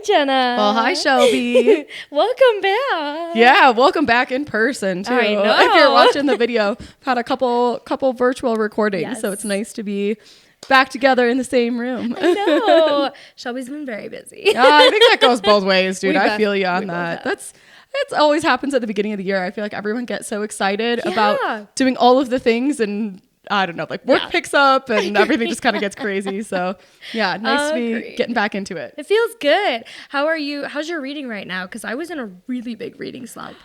Jenna. Well, hi, Shelby. Welcome back. Yeah, welcome back in person, too. I know. If you're watching the video, I've had a couple virtual recordings, Yes. so it's nice to be back together in the same room. I know. Shelby's been very busy. I think that goes both ways, dude. I feel you on we that. both It always happens at the beginning of the year. I feel like everyone gets so excited Yeah. about doing all of the things, and I don't know, like work picks up and everything just kind of gets crazy. So yeah, nice to be Agreed. getting back into it. It feels good. How are you? How's your reading right now? Because I was in a really big reading slump.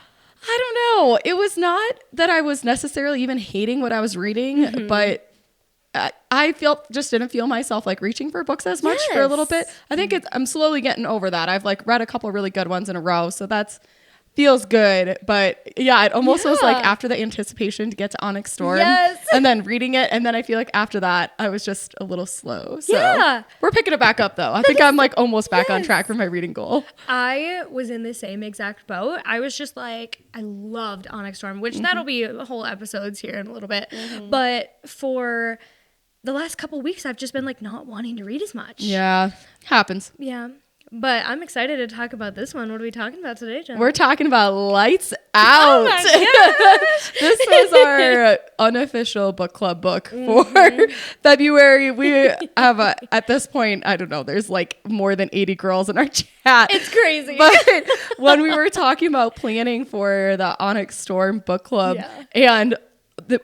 I don't know. It was not that I was necessarily even hating what I was reading, but I didn't feel myself like reaching for books as much for a little bit. I think I'm slowly getting over that. I've like read a couple really good ones in a row, so that's feels good. But yeah, it almost was like after the anticipation to get to Onyx Storm and then reading it, and then I feel like after that I was just a little slow. So we're picking it back up though. I think I'm like almost back on track for my reading goal. I was in the same exact boat. I was just like, I loved Onyx Storm, which that'll be whole episodes here in a little bit. But for the last couple weeks, I've just been like not wanting to read as much. Yeah, happens. Yeah. But I'm excited to talk about this one. What are we talking about today, Jen? We're talking about Lights Out. Oh my gosh. This was our unofficial book club book for February. We have at this point, I don't know, there's like more than 80 girls in our chat. It's crazy. But when we were talking about planning for the Onyx Storm book club and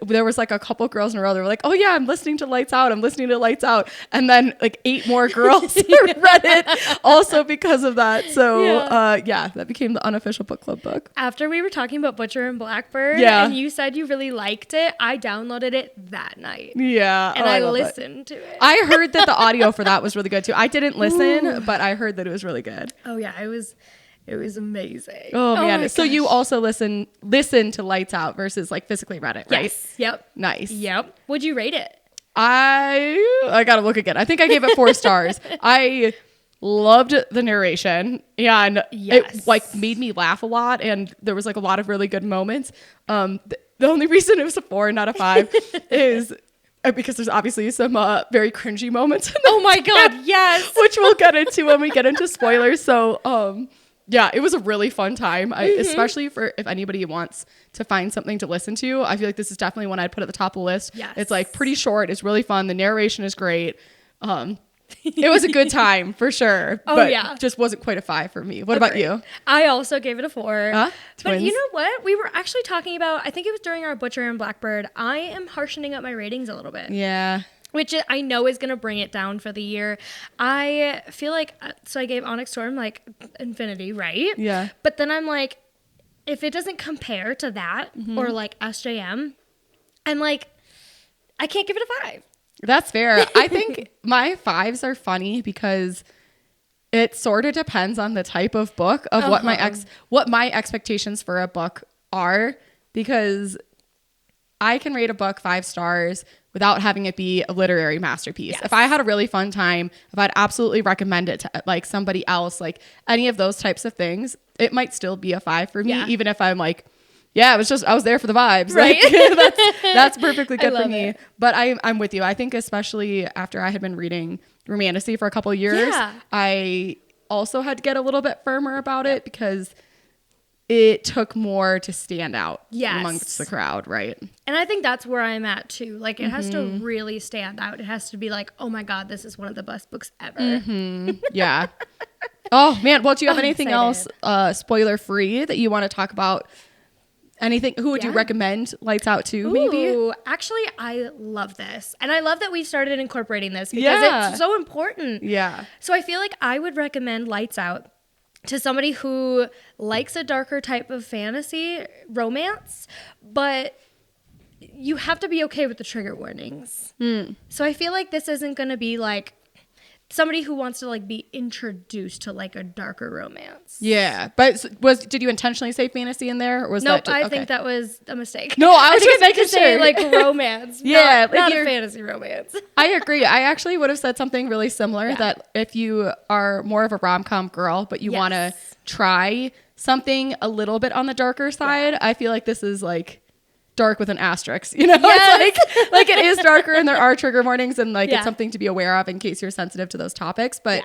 there was like a couple girls in a row. They were like, "Oh yeah, I'm listening to Lights Out. I'm listening to Lights Out." And then like 8 more girls read it also because of that. So that became the unofficial book club book. After we were talking about Butcher and Blackbird and you said you really liked it, I downloaded it that night. Yeah. And I listened to it. I heard that the audio for that was really good too. I didn't listen, but I heard that it was really good. Oh yeah, it was amazing. Oh man. my So gosh. you also listen to Lights Out versus like physically read it, right? Yes. Yep. Nice. Yep. Would you rate it? I gotta look again. I think I gave it 4 stars. I loved the narration and it like made me laugh a lot, and there was like a lot of really good moments. The only reason it was a 4 not a 5 is because there's obviously some very cringy moments. Oh my god, yes. Which we'll get into when we get into spoilers. So yeah, it was a really fun time, especially for if anybody wants to find something to listen to. I feel like this is definitely one I'd put at the top of the list. Yes. It's like pretty short. It's really fun. The narration is great. It was a good time for sure. But just wasn't quite a 5 for me. What about you? I also gave it a 4. Huh? But Twins? you know what? We were actually talking about, I think it was during our Butcher and Blackbird, I am harshening up my ratings a little bit. Yeah. Which I know is going to bring it down for the year. I feel like, so I gave Onyx Storm like infinity, right? Yeah. But then I'm like, if it doesn't compare to that or like SJM, I'm like, I can't give it a 5. That's fair. I think my 5s are funny because it sort of depends on the type of book of what my expectations for a book are, because I can rate a book 5 stars without having it be a literary masterpiece. Yes. If I had a really fun time, if I'd absolutely recommend it to like somebody else, like any of those types of things, it might still be a 5 for me, even if I'm like, yeah, I was there for the vibes. Right. Like, that's perfectly good for me. It. But I'm with you. I think especially after I had been reading Romantasy for a couple of years, I also had to get a little bit firmer about it because it took more to stand out amongst the crowd, right? And I think that's where I'm at too. Like it has to really stand out. It has to be like, oh my God, this is one of the best books ever. Yeah. Oh man. Well, do you have anything else spoiler free that you want to talk about? Anything? Who would you recommend Lights Out to? Maybe. Actually, I love this, and I love that we started incorporating this because it's so important. Yeah. So I feel like I would recommend Lights Out to somebody who likes a darker type of fantasy romance, but you have to be okay with the trigger warnings. So I feel like this isn't going to be like somebody who wants to like be introduced to like a darker romance. Yeah, but did you intentionally say fantasy in there, or was Nope, that? I think that was a mistake. No, I was just making to say like romance. Yeah, not a fantasy romance. I agree. I actually would have said something really similar. That if you are more of a rom-com girl, but you want to try something a little bit on the darker side, I feel like this is like dark with an asterisk, you know. It's like it is darker and there are trigger warnings, and like it's something to be aware of in case you're sensitive to those topics, but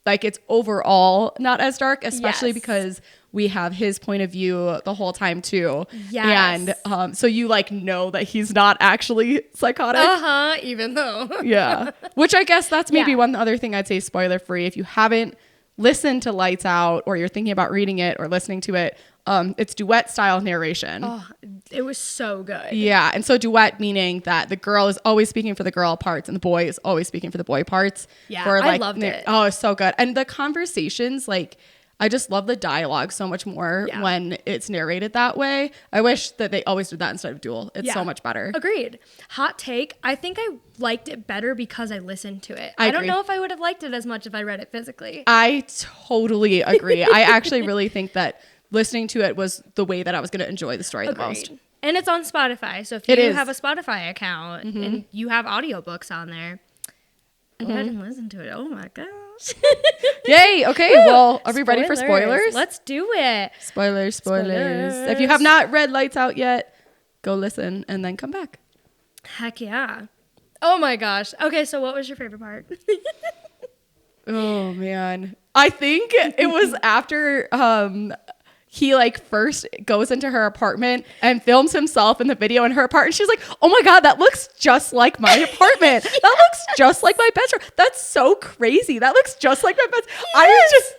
like it's overall not as dark, especially Yes. because we have his point of view the whole time too. Yes. And so you like know that he's not actually psychotic. Even though. Yeah. Which I guess that's maybe Yeah. one other thing I'd say spoiler free. If you haven't listened to Lights Out or you're thinking about reading it or listening to it, it's duet style narration. Oh, it was so good. Yeah. And so duet meaning that the girl is always speaking for the girl parts and the boy is always speaking for the boy parts. Yeah, for, I loved it. Oh, it's so good. And the conversations, like, I just love the dialogue so much more when it's narrated that way. I wish that they always did that instead of dual. It's so much better. Agreed. Hot take. I think I liked it better because I listened to it. I don't agree. know if I would have liked it as much if I read it physically. I totally agree. I actually really think that listening to it was the way that I was going to enjoy the story the most. And it's on Spotify. So if you have a Spotify account and you have audiobooks on there, go ahead and listen to it. Oh my gosh. Yay. Okay. Well, are we ready for spoilers? Let's do it. Spoilers. If you have not read Lights Out yet, go listen and then come back. Heck yeah. Oh my gosh. Okay, so what was your favorite part? Oh man. I think it was after he like first goes into her apartment and films himself in the video in her apartment. She's like, oh my God, that looks just like my apartment. That looks just like my bedroom. That's so crazy. That looks just like my bedroom. I was just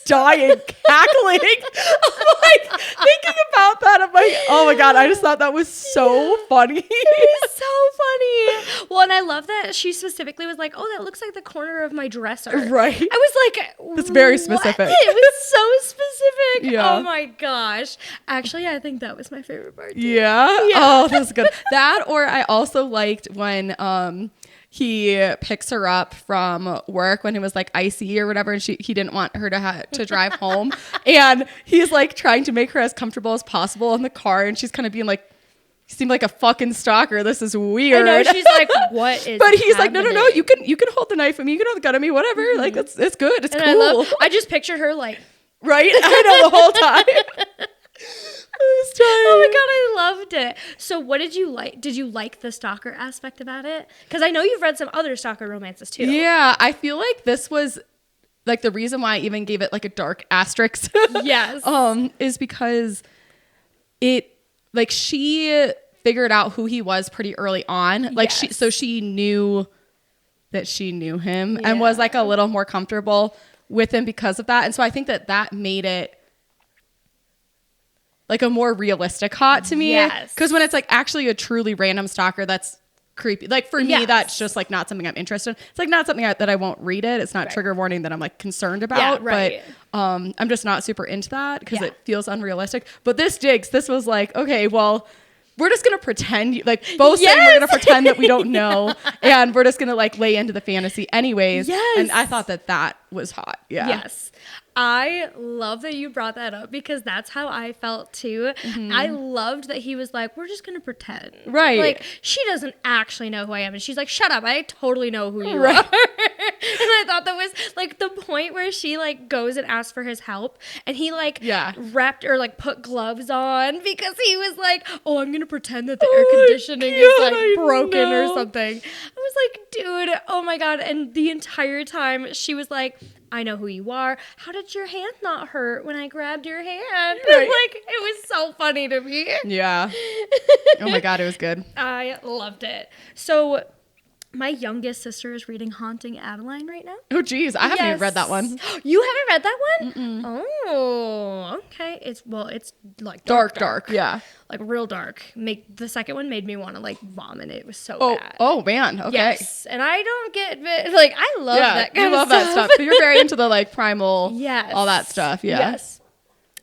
dying, cackling. I'm like thinking about that. I'm like, oh my God, I just thought that was so funny. It was so funny. Well, and I love that she specifically was like, oh, that looks like the corner of my dresser. Right. I was like, That's very what? specific. It was so specific. Yeah. Oh my gosh. Actually, I think that was my favorite part. Too. Yeah. Oh, that's good. That, or I also liked when he picks her up from work when he was like icy or whatever, and he didn't want her to drive home, and he's like trying to make her as comfortable as possible in the car, and she's kind of being like, you seem like a fucking stalker. This is weird. I know. She's like, what is But he's happening? like, no. You can hold the knife at me. You can hold the gun at me. Whatever. Like it's good. It's And cool. I just pictured her like, right? I know the whole time. oh my God, I loved it. So what did you like? Did you like the stalker aspect about it? Because I know you've read some other stalker romances too. Yeah, I feel like this was like the reason why I even gave it like a dark asterisk. Yes. Is because it like she figured out who he was pretty early on. Like she knew that she knew him and was like a little more comfortable with him because of that. And so I think that made it like a more realistic hot to me. Yes. Because when it's like actually a truly random stalker, that's creepy. Like for me, that's just like not something I'm interested in. It's like not something that I won't read it. It's not trigger warning that I'm like concerned about. But I'm just not super into that because it feels unrealistic. But this was like, okay, well, we're just gonna pretend like both saying we're gonna pretend that we don't know, and we're just gonna like lay into the fantasy anyways. Yes. And I thought that was hot. Yeah. Yes. I love that you brought that up because that's how I felt too. I loved that he was like, we're just going to pretend. Right. Like, she doesn't actually know who I am. And she's like, shut up. I totally know who you are. And I thought that was like the point where she like goes and asks for his help. And he like wrapped or like put gloves on because he was like, oh, I'm going to pretend that the air conditioning is like broken or something. I was like, dude, oh my God. And the entire time she was like, I know who you are. How did your hand not hurt when I grabbed your hand? Right. Like, it was so funny to me. Yeah. Oh my God, it was good. I loved it. So, my youngest sister is reading Haunting Adeline right now. Oh, geez. I haven't even read that one. You haven't read that one? Mm-mm. Oh, okay. It's like dark. Yeah. Like real dark. The second one made me want to like vomit. It was so bad. Oh man. Okay. Yes. And I don't get like I love that kind of stuff. That stuff. But you're very into the like primal, all that stuff. Yeah. Yes.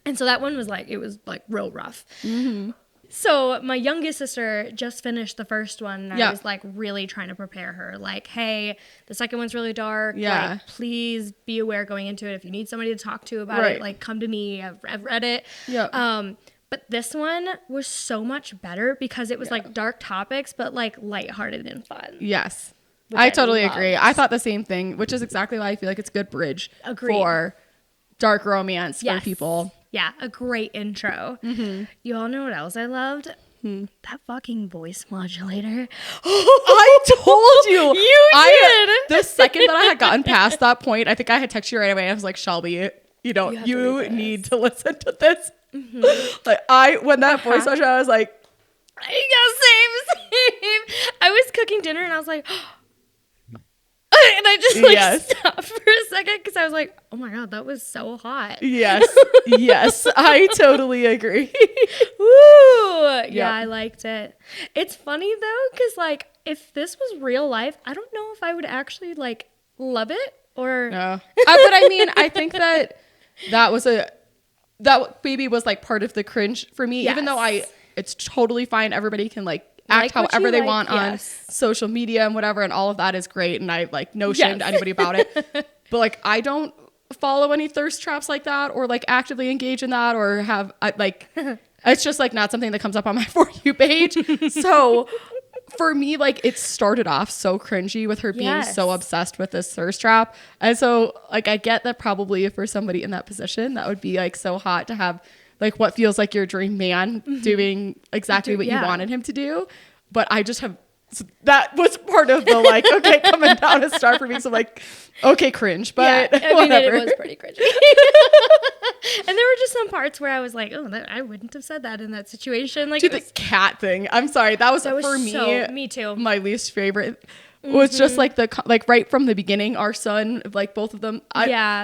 And so that one was like, it was like real rough. Mm-hmm. So my youngest sister just finished the first one. And I was like really trying to prepare her. Like, hey, the second one's really dark. Yeah. Like, please be aware going into it. If you need somebody to talk to about it, like come to me. I've read it. Yeah. But this one was so much better because it was like dark topics, but like lighthearted and fun. Yes. I totally agree. I thought the same thing, which is exactly why I feel like it's a good bridge for dark romance for people. Yeah, a great intro. Mm-hmm. You all know what else I loved? That fucking voice modulator. I told you. You did. The second that I had gotten past that point, I think I had texted you right away. I was like, Shelby, you need to listen to this. Like when that voice modulator, I was like, Same. I was cooking dinner and I was like, and I just like stopped for a second because I was like, oh my God, that was so hot. Yes, I totally agree. Woo! Yeah, I liked it. It's funny though, because like if this was real life, I don't know if I would actually like love it or. No, but I mean, I think that maybe was like part of the cringe for me, even though it's totally fine. Everybody can like act however they want on social media and whatever, and all of that is great, and I like no shame to anybody about it. But like I don't follow any thirst traps like that or like actively engage in that or have like it's just like not something that comes up on my For You page. So for me, like it started off so cringy with her being so obsessed with this thirst trap, and so like I get that probably for somebody in that position that would be like so hot to have like what feels like your dream man doing exactly what you wanted him to do. But I just have, so that was part of the like, okay, coming down a star for me. So like, okay, cringe, but whatever. It was pretty cringy. And there were just some parts where I was like, oh, I wouldn't have said that in that situation. Like the cat thing. I'm sorry. That was for me. Me too. My least favorite. Was just like like right from the beginning, our son, like both of them.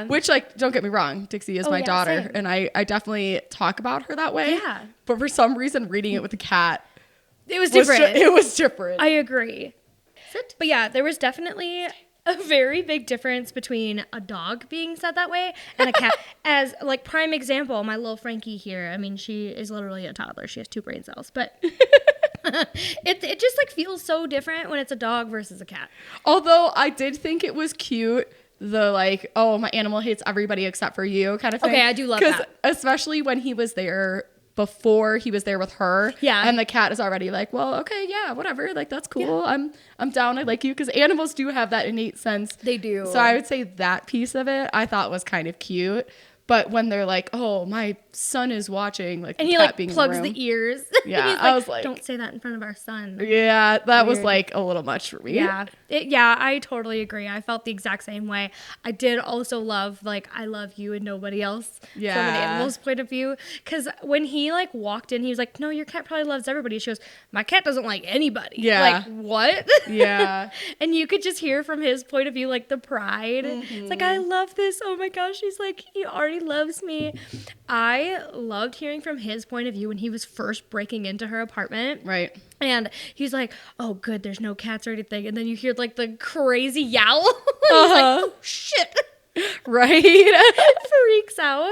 Which like, don't get me wrong, Dixie is my daughter, and I definitely talk about her that way. Yeah. But for some reason, reading it with the cat, it was different. It was different. I agree. But yeah, there was definitely a very big difference between a dog being said that way and a cat. As like prime example, my little Frankie here. I mean, she is literally a toddler. She has 2 brain cells, but. It just like feels so different when it's a dog versus a cat. Although I did think it was cute, the like, oh, my animal hates everybody except for you kind of thing. Okay, I do love that. Especially when he was there before he was there with her. Yeah. And the cat is already like, well, okay, yeah, whatever. Like, that's cool. Yeah. I'm down. I like you. Because animals do have that innate sense. They do. So I would say that piece of it I thought was kind of cute. But when they're like, oh, my son is watching, like, and the he cat like being plugs in the room. the ears. Yeah, he's like, I was like, don't say that in front of our son. Yeah, that was like a little much for me. Yeah, I totally agree. I felt the exact same way. I did also love like I love you and nobody else from an animal's point of view. Because when he like walked in, he was like, no, your cat probably loves everybody. She goes, my cat doesn't like anybody. Yeah, like what? Yeah. And you could just hear from his point of view like the pride. It's like, I love this. Oh my gosh, he's like, he already loves me. I loved hearing from his point of view when he was first breaking into her apartment. Right. And he's like, oh, good, there's no cats or anything. And then you hear like the crazy yowl. He's like, oh, shit. Right. Freaks out.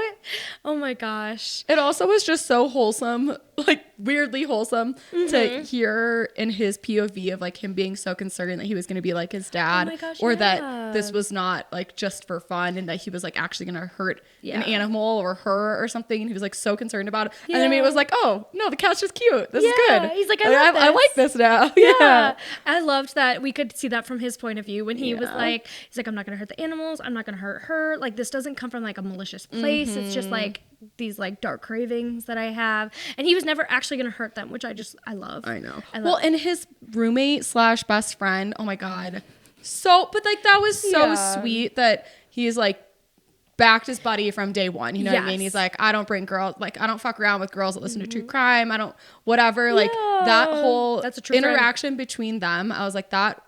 Oh my gosh. It also was just so wholesome, like weirdly wholesome to hear in his POV of like him being so concerned that he was going to be like his dad, oh my gosh, or that this was not like just for fun and that he was like actually going to hurt an animal or her or something. And he was like so concerned about it. And then it was like, oh no, the cat's just cute. This is good. He's like, I like this now. Yeah. I loved that we could see that from his point of view when he was like, he's like, I'm not going to hurt the animals. I'm not going to hurt her. Like this doesn't come from like a malicious place. It's just like these like dark cravings that I have, and he was never actually gonna hurt them, which I love. I know. Well, and his roommate / best friend, oh my god, but like that was so sweet that he's like backed his buddy from day one. You know what I mean? He's like, I don't bring girls, like I don't fuck around with girls that listen to true crime. I don't whatever. Like that whole interaction between them, I was like, that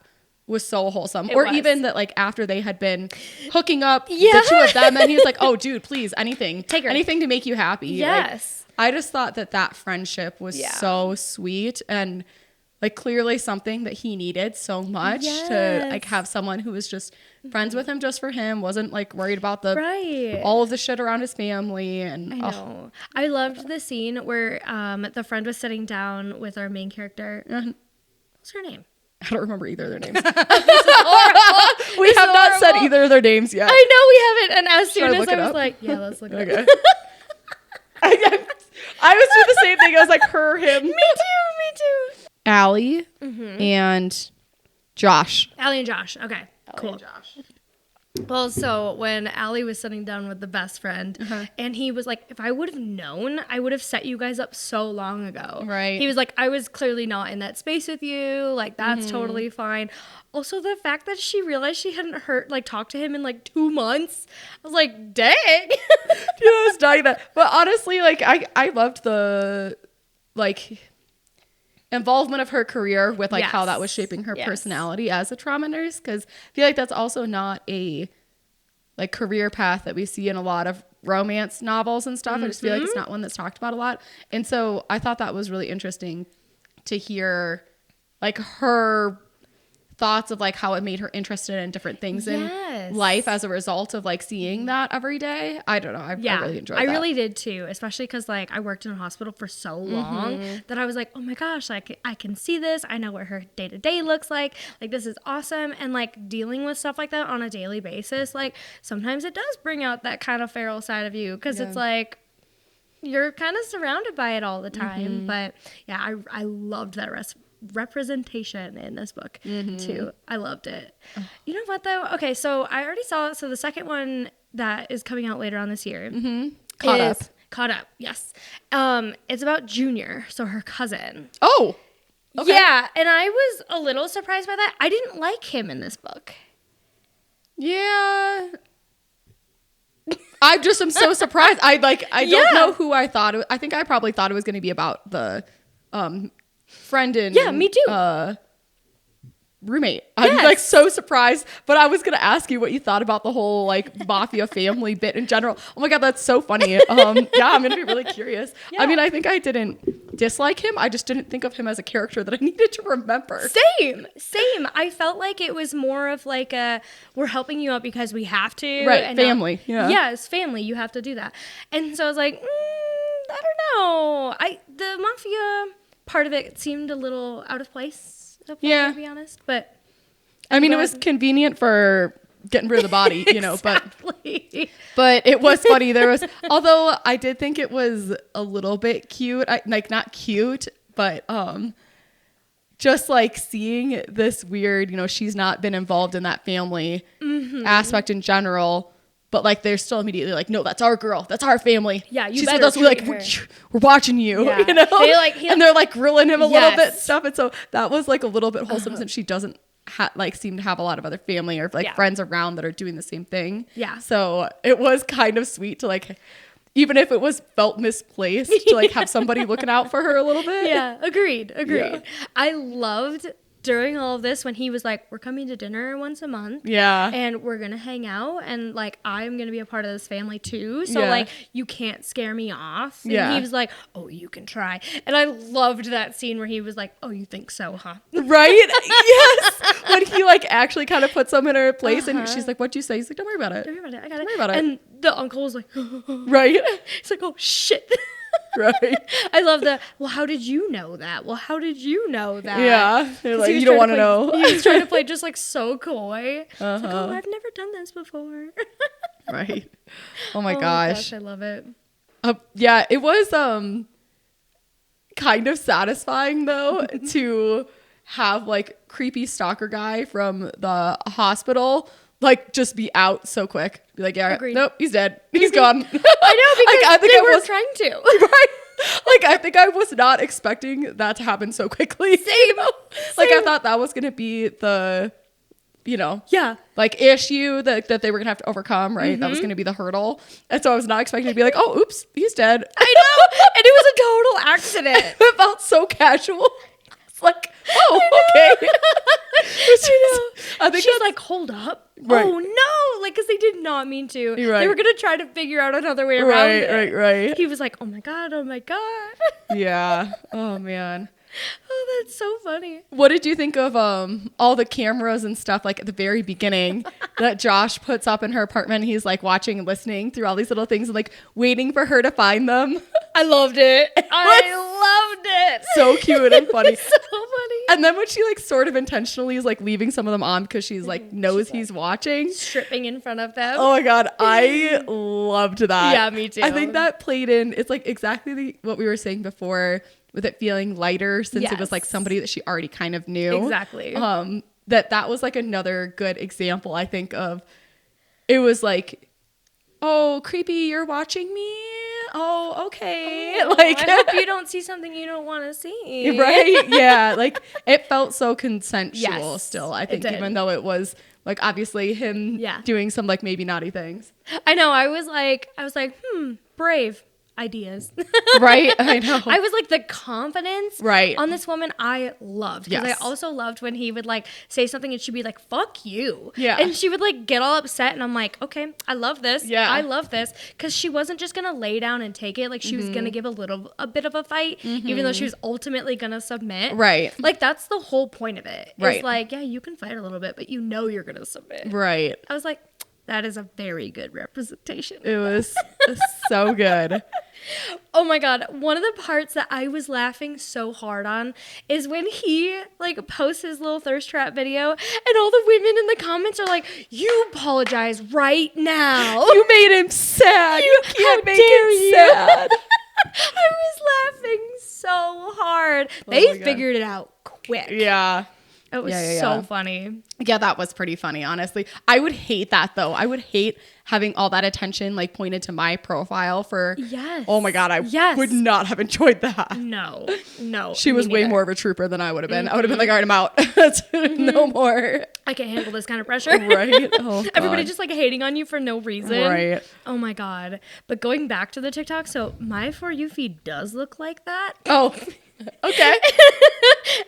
was so wholesome. Even that like after they had been hooking up the two of them, and he was like, oh dude, please, anything to make you happy. Yes. Like, I just thought that friendship was so sweet and like clearly something that he needed so much to like have someone who was just friends with him just for him, wasn't like worried about the all of the shit around his family. And I know. I loved the scene where the friend was sitting down with our main character. What's her name? I don't remember either of their names. We have not said either of their names yet. I know we haven't. And as soon as I was like, yeah, let's look it up. I was doing the same thing. I was like, her, him. Me too. Allie and Josh. Allie and Josh. Okay, cool. And Josh. Well, so when Allie was sitting down with the best friend, and he was like, if I would have known, I would have set you guys up so long ago. Right. He was like, I was clearly not in that space with you. Like, that's totally fine. Also, the fact that she realized she hadn't talked to him in like 2 months, I was like, dang. I was dying that. But honestly, like, I loved the, like, involvement of her career with like how that was shaping her personality as a trauma nurse, because I feel like that's also not a like career path that we see in a lot of romance novels and stuff. I just feel like it's not one that's talked about a lot, and so I thought that was really interesting to hear like her thoughts of like how it made her interested in different things in life as a result of like seeing that every day. I don't know. I really enjoyed that. I really did too, especially because like I worked in a hospital for so long that I was like, oh my gosh, like I can see this. I know what her day to day looks like. Like this is awesome. And like dealing with stuff like that on a daily basis, like sometimes it does bring out that kind of feral side of you, because it's like you're kind of surrounded by it all the time. But yeah, I loved that representation in this book too. I loved it. You know what though? Okay, so I already saw it. So the second one that is coming out later on this year Caught Up. Yes. It's about Junior, so her cousin. Oh, okay. Yeah, and I was a little surprised by that. I didn't like him in this book. Yeah. I just am so surprised. I don't know who I thought I think I probably thought it was going to be about the friend and me too. Roommate. I'm like so surprised, but I was gonna ask you what you thought about the whole like mafia family bit in general. Oh my god, that's so funny. Yeah, I'm gonna be really curious. I mean, I think I didn't dislike him. I just didn't think of him as a character that I needed to remember. Same. I felt like it was more of like a we're helping you out because we have to. Right, and family. Yes, family. You have to do that. And so I was like, I don't know. The mafia part of it seemed a little out of place. To be honest, but I mean, it was convenient for getting rid of the body, you know, exactly. but it was funny. There was, although I did think it was a little bit cute, like not cute, but just like seeing this weird, you know, she's not been involved in that family aspect in general. But like they're still immediately like, no, that's our girl, that's our family. Yeah, you she's better with us. We're watching you, you know. And they're like grilling him a little bit and stuff. And so that was like a little bit wholesome since she doesn't seem to have a lot of other family or like friends around that are doing the same thing. Yeah. So it was kind of sweet to like, even if it was felt misplaced, to like have somebody looking out for her a little bit. Yeah, agreed. Yeah. I loved during all of this when he was like, we're coming to dinner once a month, and we're gonna hang out, and like I'm gonna be a part of this family too, so like you can't scare me off. And he was like, oh, you can try. And I loved that scene where he was like, oh, you think so, huh? Right. Yes. When he like actually kind of puts them in her place, and she's like, what'd you say? He's like, don't worry about it, I got it, don't worry about it. And the uncle was like, right. He's like, oh shit. Right. I love the, well, how did you know that? Well, how did you know that? Yeah. They're like, you don't want to know. He was trying to play just like so coy. Like, oh, I've never done this before. Right. Oh my gosh. I love it. Yeah, it was kind of satisfying though to have like creepy stalker guy from the hospital like just be out so quick. Be like, yeah, agreed. Nope, he's dead. He's gone. I know, because I think they were trying to. Right. Like I think I was not expecting that to happen so quickly. Same. Like I thought that was gonna be the, you know, like issue that they were gonna have to overcome, right? That was gonna be the hurdle. And so I was not expecting to be like, oh, oops, he's dead. I know. And it was a total accident. It felt so casual. It's like, oh, okay. I think she's like, hold up. Right. Oh no, like because they did not mean to. Right. They were gonna try to figure out another way around it. Right. He was like, oh my god. Yeah. Oh man. Oh, that's so funny. What did you think of all the cameras and stuff like at the very beginning that Josh puts up in her apartment? He's like watching and listening through all these little things and like waiting for her to find them. I loved it. I loved it. So cute and funny. So funny. And then when she like sort of intentionally is like leaving some of them on because she's like knows he's watching. Stripping in front of them. Oh my god, I loved that. Yeah, me too. I think that played in, it's like exactly what we were saying before with it feeling lighter since it was like somebody that she already kind of knew. Exactly. That was like another good example, I think, of it was like, oh, creepy, you're watching me? Oh, okay. Oh, like, I hope you don't see something you don't want to see. Right? Yeah. Like, it felt so consensual Yes, still, I think, it did. even though it was, like, obviously him doing some, like, maybe naughty things. I know. I was like, brave ideas. Right? I know. I was like, the confidence Right. on this woman I loved. Because Yes. I also loved when he would like say something and she'd be like, fuck you. Yeah. And she would like get all upset and I'm like, okay, I love this. Yeah. I love this. Because she wasn't just going to lay down and take it. Like she was going to give a bit of a fight, even though she was ultimately going to submit. Right. Like that's the whole point of it. Right. It's like, yeah, you can fight a little bit, but you know you're going to submit. Right. I was like, that is a very good representation. It was so good. Oh my God. One of the parts that I was laughing so hard on is when he like posts his little thirst trap video and all the women in the comments are like, you apologize right now. You made him sad. You can't make dare him you. sad. I was laughing so hard. Oh They my God. figured it out quick. Yeah. It was Yeah. so funny. Yeah, that was pretty funny, honestly. I would hate that, though. I would hate having all that attention, like, pointed to my profile for... Yes. Oh, my God. I would not have enjoyed that. No. She was me way neither. more of a trooper than I would have been. I would have been like, all right, I'm out. No more. I can't handle this kind of pressure. Right? Oh, God. Everybody just like hating on you for no reason. Right. Oh my God. But going back to the TikTok, so my For You feed does look like that. Oh, okay.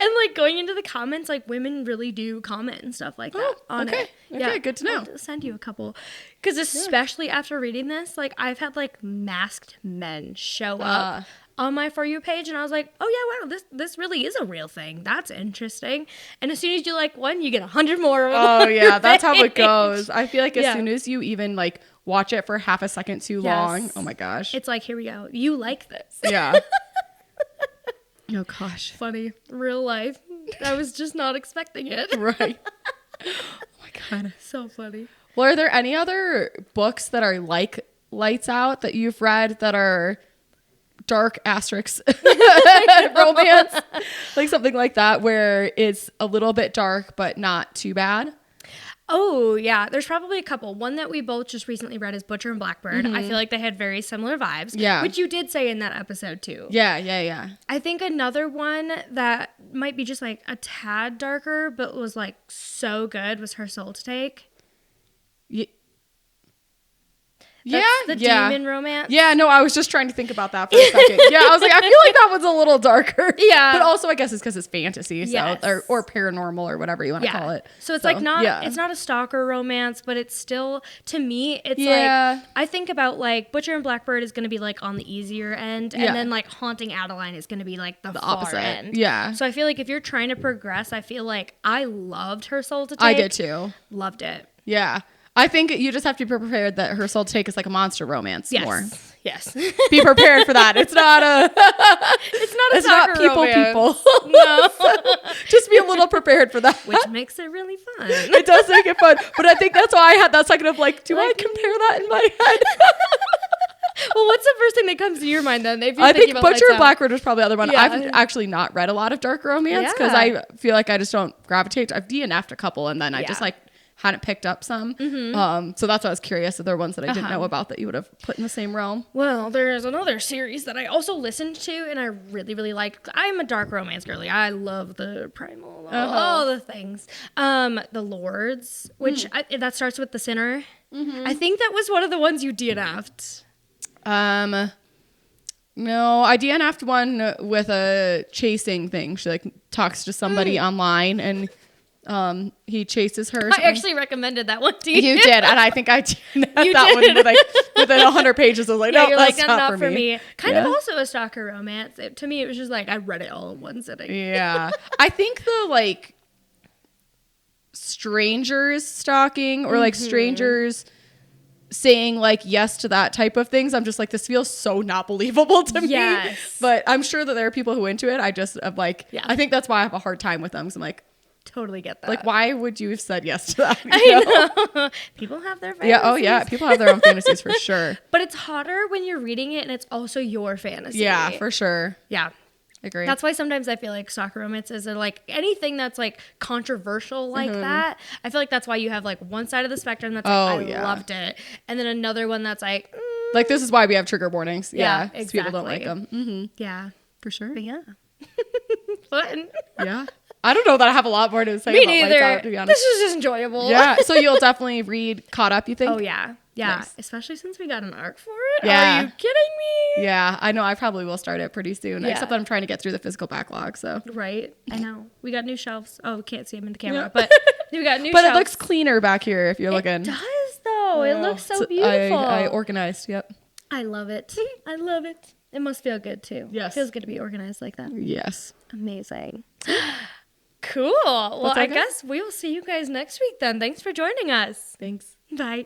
And like going into the comments, like women really do comment and stuff like that on okay. it. Okay, good to know. I'll send you a couple. Because especially after reading this, like I've had like masked men show up on my For You page and I was like, oh yeah, wow, this really is a real thing. That's interesting. And as soon as you like one, you get 100 more of them. Oh, on your yeah. That's how it page. goes. I feel like as Yeah. soon as you even, like, watch it for half a second too long, oh, my gosh. It's like, here we go. You like this. Yeah. Oh, gosh. Funny. Real life. I was just not expecting it. Right. Oh, my God. So funny. Well, are there any other books that are like Lights Out that you've read that are dark asterisks romance? Like something like that where it's a little bit dark but not too bad? Oh, yeah. There's probably a couple. One that we both just recently read is Butcher and Blackbird. I feel like they had very similar vibes. Yeah. Which you did say in that episode, too. Yeah. I think another one that might be just like a tad darker, but was like so good was Her Soul to Take. That's the demon romance. Yeah, no, I was just trying to think about that for a second. Yeah, I was like, I feel like that one's a little darker. Yeah. But also, I guess it's because it's fantasy, so Yes. or paranormal or whatever you want to call it. So it's like it's not a stalker romance, but it's still, to me, it's like, I think about like Butcher and Blackbird is going to be like on the easier end, and then like Haunting Adeline is going to be like the far opposite end. Yeah. So I feel like if you're trying to progress, I feel like I loved Her Soul to Take. I did too. Loved it. Yeah. I think you just have to be prepared that Her Soul to Take is like a monster romance more. Yes. Be prepared for that. It's not a It's not people. No. So just be a little prepared for that. Which makes it really fun. It does make it fun. But I think that's why I had that second of like, do I compare that in my head? Well, what's the first thing that comes to your mind then? If you're I think thinking about Butcher Lights and Out? Blackbird was probably the other one. Yeah. I've actually not read a lot of dark romance because I feel like I just don't gravitate. I've DNF'd a couple and then I just like hadn't picked up some. So that's why I was curious if there are ones that I didn't know about that you would have put in the same realm. Well, there's another series that I also listened to and I really, really like. I'm a dark romance girly. I love the primal, all the things. The Lords, which that starts with the Sinner. I think that was one of the ones you DNF'd. No, I DNF'd one with a chasing thing. She like talks to somebody online and he chases her. I actually recommended that one to you. You did, and I think I DNF'd that one with like within 100 pages. I was like, no, you're that's like, not for me. Kind of also a stalker romance. To me, it was just like I read it all in one sitting. Yeah, I think the like strangers stalking or like strangers saying like yes to that type of things, I'm just like, this feels so not believable to me. Yes. But I'm sure that there are people who are into it. I just am like, I think that's why I have a hard time with them. Because I'm like, totally get that. like, why would you have said yes to that? I know. People have their fantasies. Yeah. Oh yeah. People have their own fantasies for sure. But it's hotter when you're reading it and it's also your fantasy. Yeah, for sure. Yeah. agree. That's why sometimes I feel like stalker romances are like anything that's like controversial like that. I feel like that's why you have like one side of the spectrum that's like, I loved it. And then another one that's like, like, this is why we have trigger warnings. Yeah. Exactly. People don't like them. Mm-hmm. Yeah. For sure. But yeah. Fun. Yeah. I don't know that I have a lot more to say Me about Lights neither. Out, to be honest. This was just enjoyable. Yeah. So you'll definitely read Caught Up, you think? Oh, yeah. Yeah. Nice. Especially since we got an arc for it. Yeah. Are you kidding me? Yeah. I know. I probably will start it pretty soon. Yeah. Except that I'm trying to get through the physical backlog. So. Right. I know. We got new shelves. Oh, we can't see them in the camera. But we got new But shelves. it looks cleaner back here if you're looking. It does, though. It looks so beautiful. beautiful. I organized. Yep. I love it. I love it. It must feel good, too. Yes. It feels good to be organized like that. Yes. Amazing. Cool. Well, I guess we will see you guys next week then. Thanks for joining us. Thanks. Bye.